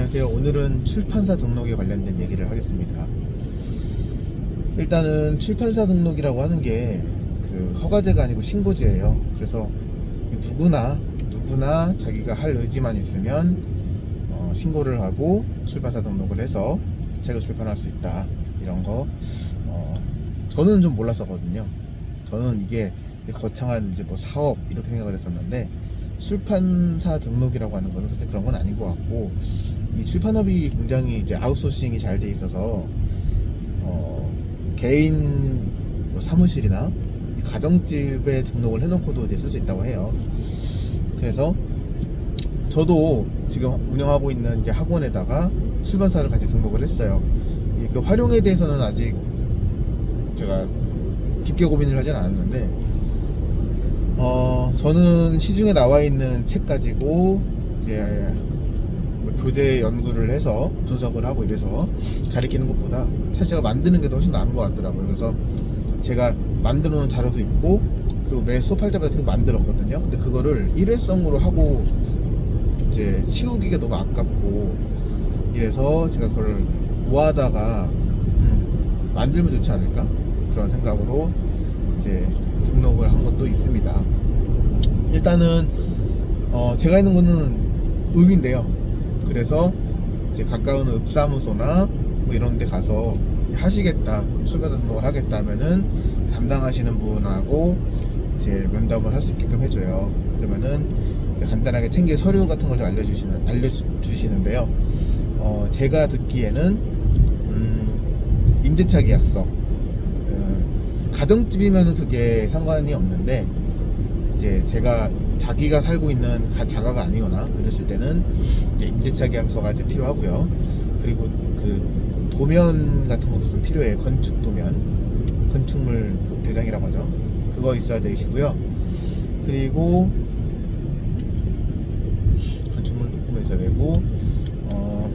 안녕하세요. 오늘은 출판사 등록에 관련된 얘기를 하겠습니다. 일단은 출판사 등록이라고 하는 게 허가제가 아니고 신고제예요. 그래서 누구나 자기가 할 의지만 있으면 신고를 하고 출판사 등록을 해서 책을 출판할 수 있다. 이런 거 저는 좀 몰랐었거든요. 저는 이게 거창한 이제 뭐 사업 이렇게 생각을 했었는데, 출판사 등록이라고 하는 것은 사실 그런 건 아닌 것 같고, 이 출판업이 굉장히 이제 아웃소싱이 잘 돼 있어서 개인 뭐 사무실이나 가정집에 등록을 해놓고도 이제 쓸 수 있다고 해요. 그래서 저도 지금 운영하고 있는 이제 학원에다가 출판사를 같이 등록을 했어요. 그 활용에 대해서는 아직 제가 깊게 고민을 하진 않았는데, 저는 시중에 나와 있는 책 가지고 이제 교재 연구를 해서 분석을 하고 이래서 가르치는 것보다 사실 제가 만드는 게 더 훨씬 나은 것 같더라고요. 그래서 제가 만들어 놓은 자료도 있고, 그리고 매 수업할 때마다 계속 만들었거든요. 근데 그거를 일회성으로 하고 이제 치우기가 너무 아깝고 이래서 제가 그걸 모아다가 만들면 좋지 않을까, 그런 생각으로 이제 등록을 한 것도 있습니다. 일단은 제가 있는 곳은 읍인데요. 그래서 이제 가까운 읍사무소나 뭐 이런 데 가서 하시겠다, 출판사 등록을 하겠다 하면은 담당하시는 분하고 이제 면담을 할 수 있게끔 해줘요. 그러면은 간단하게 챙길 서류 같은 걸 좀 알려주시는데요. 제가 듣기에는 임대차 계약서, 가정집이면 그게 상관이 없는데, 이제 자기가 살고 있는 자가가 아니거나 이랬을 때는 이제 임대차 계약서가 이제 필요하고요. 그리고 그 도면 같은 것도 좀 필요해요. 건축 도면, 건축물 대장이라고 하죠. 그거 있어야 되시고요. 그리고 건축물 도면 있어야 되고,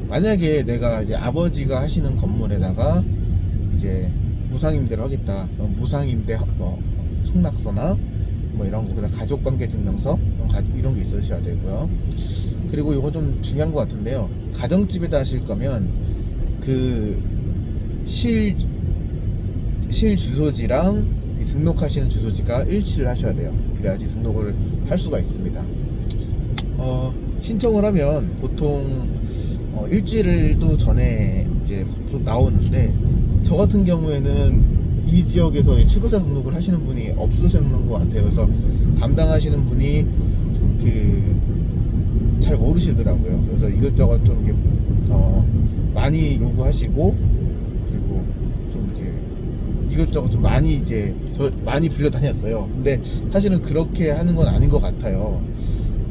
만약에 내가 이제 아버지가 하시는 건물에다가 이제 무상임대를 하겠다, 무상임대 청락서나 뭐 이런 거, 그다음 가족관계증명서 이런 게 있으셔야 되고요. 그리고 이거 좀 중요한 것 같은데요. 가정집에다 하실 거면 그 실 주소지랑 등록하시는 주소지가 일치를 하셔야 돼요. 그래야지 등록을 할 수가 있습니다. 신청을 하면 보통 일주일도 전에 이제 나오는데, 저 같은 경우에는 이 지역에서 출판사 등록을 하시는 분이 없으셨는 것 같아요. 그래서 담당하시는 분이 잘 모르시더라고요. 그래서 이것저것 좀 많이 요구하시고, 그리고 좀 이것저것 좀 많이 많이 빌려 다녔어요. 근데 사실은 그렇게 하는 건 아닌 것 같아요.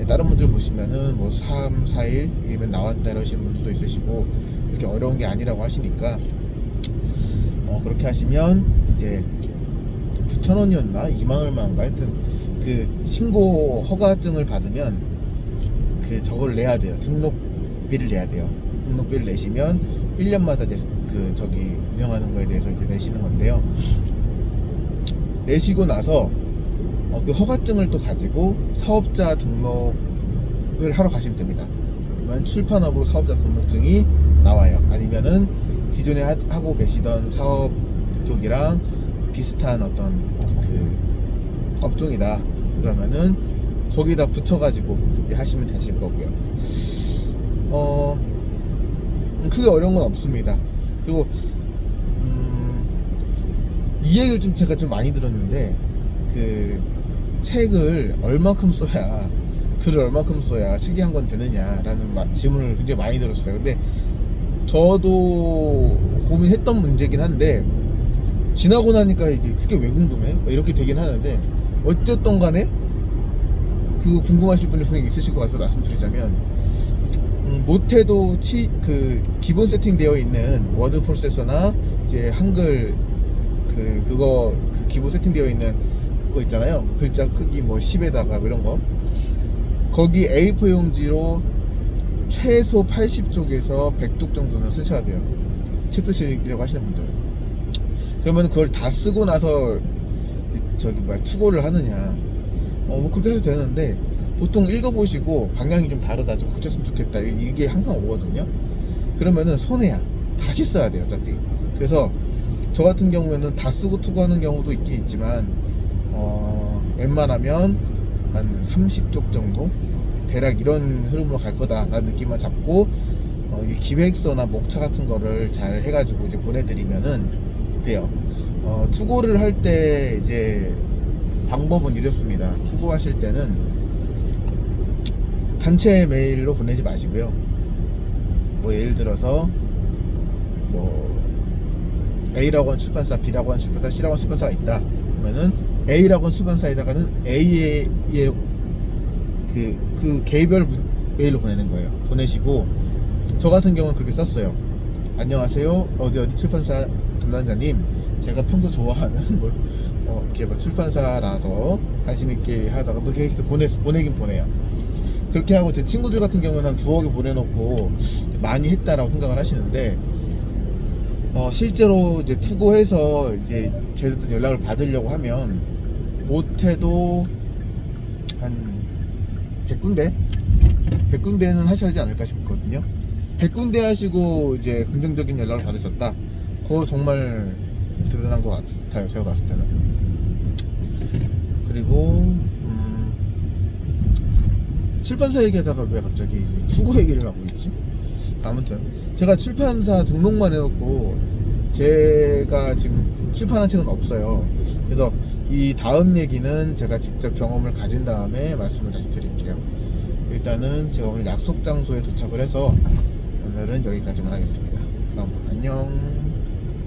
다른 분들 보시면은 뭐 3, 4일이면 나왔다 이러시는 분들도 있으시고, 이렇게 어려운 게 아니라고 하시니까 그렇게 하시면 이제 9,000원이었나 2만 얼마인가, 하여튼 그 신고 허가증을 받으면 저걸 내야 돼요. 등록비를 내야 돼요. 등록비를 내시면 1년마다 이제 운영하는 거에 대해서 이제 내시는 건데요. 내시고 나서 그 허가증을 또 가지고 사업자 등록을 하러 가시면 됩니다. 그러면 출판업으로 사업자 등록증이 나와요. 아니면은 기존에 하고 계시던 사업 쪽이랑 비슷한 어떤 업종이다 그러면은 거기다 붙여가지고 하시면 되실 거고요. 크게 어려운 건 없습니다. 그리고 이 얘기를 제가 좀 많이 들었는데, 책을 얼마큼 써야, 글을 얼마큼 써야 책이 한 권 되느냐라는 질문을 굉장히 많이 들었어요. 근데 저도 고민했던 문제긴 한데, 지나고 나니까 이게 그게 왜 궁금해? 이렇게 되긴 하는데, 어쨌든 간에 그거 궁금하실 분이 분명히 있으실 것 같아서 말씀드리자면, 못해도 기본 세팅되어 있는 워드 프로세서나 이제 한글 그거 기본 세팅되어 있는 거 있잖아요. 글자 크기 뭐 10에다가 이런 거, 거기 A4 용지로 최소 80쪽에서 100쪽 정도는 쓰셔야 돼요. 책 쓰시려고 하시는 분들. 그러면 그걸 다 쓰고 나서 투고를 하느냐, 뭐 그렇게 해도 되는데, 보통 읽어보시고 방향이 좀 다르다, 좀 고쳤으면 좋겠다, 이게 항상 오거든요. 그러면은 손해야. 다시 써야 돼요, 어차피. 그래서 저 같은 경우에는 다 쓰고 투고하는 경우도 있긴 있지만 웬만하면 한 30쪽 정도 대략 이런 흐름으로 갈 거다라는 느낌만 잡고 이 기획서나 목차 같은 거를 잘 해가지고 이제 보내드리면은 돼요. 투고를 할 때 이제 방법은 이렇습니다. 투고하실 때는 단체 메일로 보내지 마시고요. 뭐 예를 들어서 뭐 A라고 하는 출판사, B라고 하는 출판사, C라고 하는 출판사가 있다. 그러면은 A라고 하는 출판사에다가는 A의 그 개별 메일로 보내는 거예요. 보내시고 저 같은 경우는 그렇게 썼어요. 안녕하세요. 어디 출판사 담당자님. 제가 평소 좋아하는 이렇게 뭐 출판사라서 관심 있게 하다가 뭐 이렇게 보내긴 보내요. 그렇게 하고 제 친구들 같은 경우는 한 두어 개 보내놓고 많이 했다라고 생각을 하시는데 실제로 이제 투고해서 이제 제대로 연락을 받으려고 하면 못해도 한 100군데는 하셔야지 않을까 싶거든요. 100군데 하시고 이제 긍정적인 연락을 받으셨다. 그거 정말 대단한 것 같아요, 제가 봤을 때는. 그리고 출판사 얘기하다가 왜 갑자기 투고 얘기를 하고 있지? 아무튼 제가 출판사 등록만 해놓고 제가 지금 출판한 책은 없어요. 그래서 이 다음 얘기는 제가 직접 경험을 가진 다음에 말씀을 다시 드릴게요. 일단은 제가 오늘 약속 장소에 도착을 해서 오늘은 여기까지만 하겠습니다. 그럼 안녕.